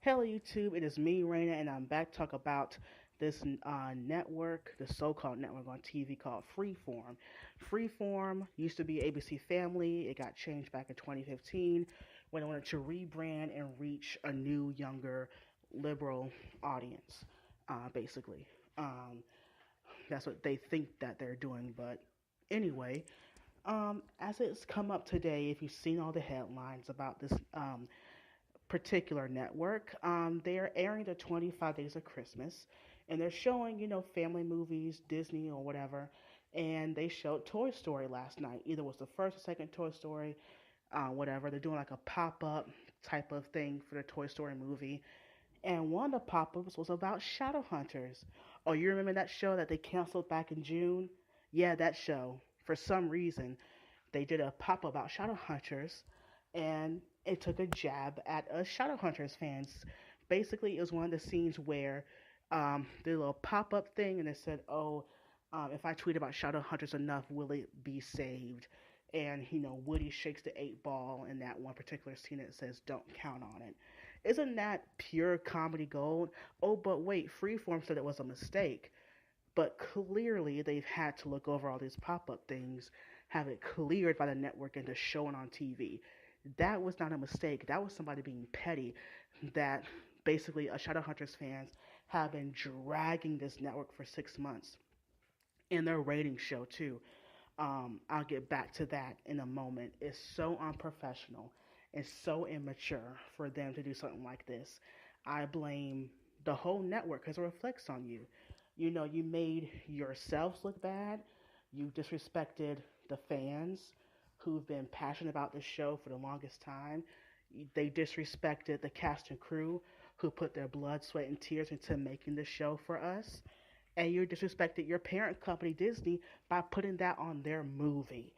Hello, YouTube. It is me, Raina, and I'm back to talk about this network, the so-called network on TV called Freeform. Freeform used to be ABC Family. It got changed back in 2015 when it wanted to rebrand and reach a new, younger, liberal audience, basically. Um, that's what they think that they're doing. But anyway, as it's come up today, if you've seen all the headlines about this particular network. They are airing the 25 Days of Christmas, and they're showing, family movies, Disney or whatever. And they showed Toy Story last night. Either was the first or second Toy Story, whatever. They're doing like a pop up type of thing for the Toy Story movie. And one of the pop ups was about Shadowhunters. Oh, you remember that show that they canceled back in June? Yeah, that show. For some reason, they did a pop up about Shadowhunters, and it took a jab at us Shadowhunters fans. Basically, it was one of the scenes where did a little pop up thing, and it said, "Oh, if I tweet about Shadowhunters enough, will it be saved?" And Woody shakes the 8 ball in that one particular scene. It says, "Don't count on it." Isn't that pure comedy gold? Oh, but wait, Freeform said it was a mistake. But clearly, they've had to look over all these pop up things, have it cleared by the network, and to show it on TV. That was not a mistake. That was somebody being petty. That basically, a Shadowhunters fans have been dragging this network for 6 months in their ratings show, too. I'll get back to that in a moment. It's so unprofessional and so immature for them to do something like this. I blame the whole network because it reflects on you. You made yourselves look bad. You disrespected the fans who've been passionate about this show for the longest time. They disrespected the cast and crew who put their blood, sweat, and tears into making this show for us. And you disrespected your parent company, Disney, by putting that on their movie.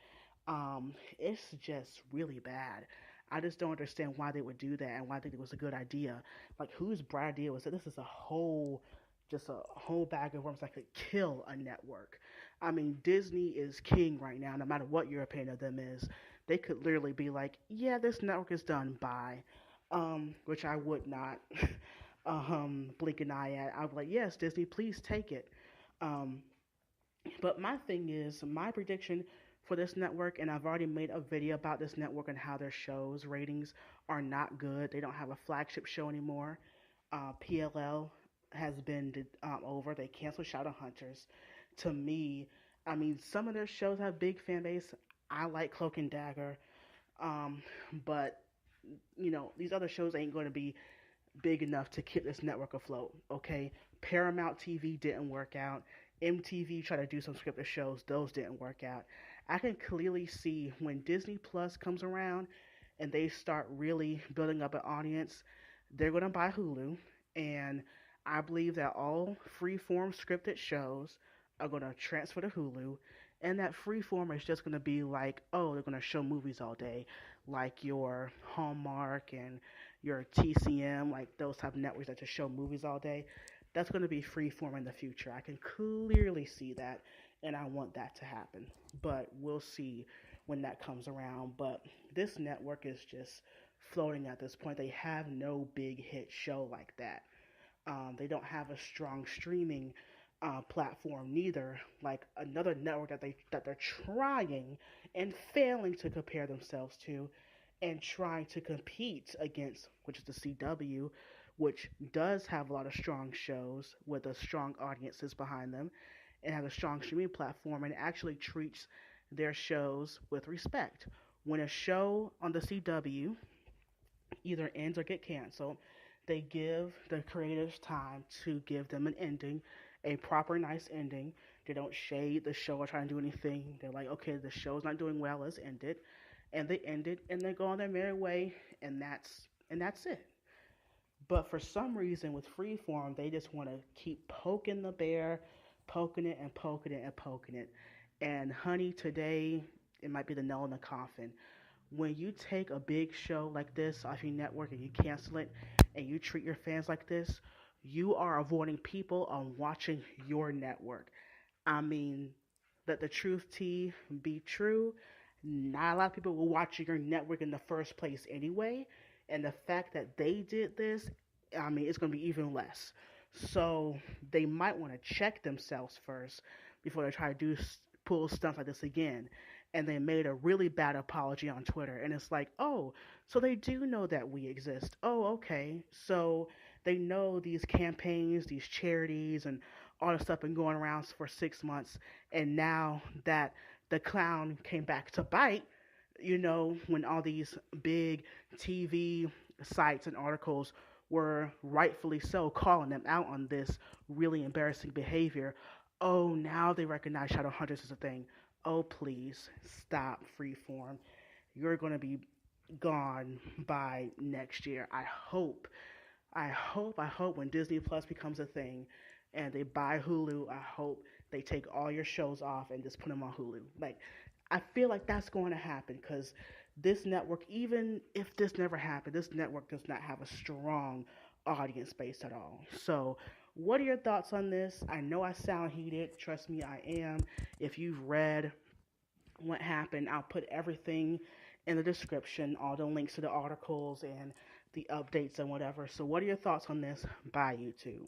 It's just really bad. I just don't understand why they would do that and why I think it was a good idea. Like, whose bright idea was it? This is just a whole bag of worms that could kill a network. I mean, Disney is king right now, no matter what your opinion of them is. They could literally be like, yeah, this network is done, bye. Which I would not blink an eye at. I'd be like, yes, Disney, please take it. Um, but my thing is, my prediction for this network, and I've already made a video about this network and how their shows ratings are not good. They don't have a flagship show anymore. PLL has been over. They canceled Shadowhunters. To me, I mean, some of their shows have big fan base. I like Cloak and Dagger, um, but these other shows ain't going to be big enough to keep this network afloat. Okay, Paramount TV didn't work out. MTV tried to do some scripted shows; those didn't work out. I can clearly see when Disney Plus comes around and they start really building up an audience, they're going to buy Hulu, and I believe that all freeform scripted shows are going to transfer to Hulu, and that freeform is just going to be like, oh, they're going to show movies all day, like your Hallmark and your TCM, like those type of networks that just show movies all day. That's going to be freeform in the future. I can clearly see that, and I want that to happen. But we'll see when that comes around. But this network is just floating at this point. They have no big hit show like that. They don't have a strong streaming platform neither, like another network that they're trying and failing to compare themselves to, and trying to compete against, which is the CW, which does have a lot of strong shows with a strong audiences behind them, and has a strong streaming platform, and actually treats their shows with respect. When a show on the CW either ends or get canceled, they give the creators time to give them an ending, a proper nice ending. They don't shade the show or try to do anything. They're like, okay, the show's not doing well, let's end it. And they end it and they go on their merry way, and that's it. But for some reason with Freeform, they just want to keep poking the bear, poking it and poking it and poking it. And honey, today it might be the nail in the coffin. When you take a big show like this off your network and you cancel it and you treat your fans like this, you are avoiding people on watching your network. I mean, let the truth tea be true. Not a lot of people will watch your network in the first place anyway. And the fact that they did this I mean, it's going to be even less. So they might want to check themselves first before they try to pull stuff like this again. And they made a really bad apology on Twitter. And it's like, oh, so they do know that we exist. Oh, okay. So they know these campaigns, these charities, and all this stuff been going around for 6 months. And now that the clown came back to bite, when all these big TV sites and articles were rightfully so calling them out on this really embarrassing behavior. Oh, now they recognize Shadowhunters as a thing. Oh, please stop, Freeform. You're going to be gone by next year. I hope when Disney Plus becomes a thing and they buy Hulu, I hope they take all your shows off and just put them on Hulu. Like, I feel like that's going to happen because this network, even if this never happened, this network does not have a strong audience base at all. So, what are your thoughts on this? I know I sound heated. Trust me, I am. If you've read what happened, I'll put everything in the description, all the links to the articles and the updates and whatever. So, what are your thoughts on this? Bye, YouTube.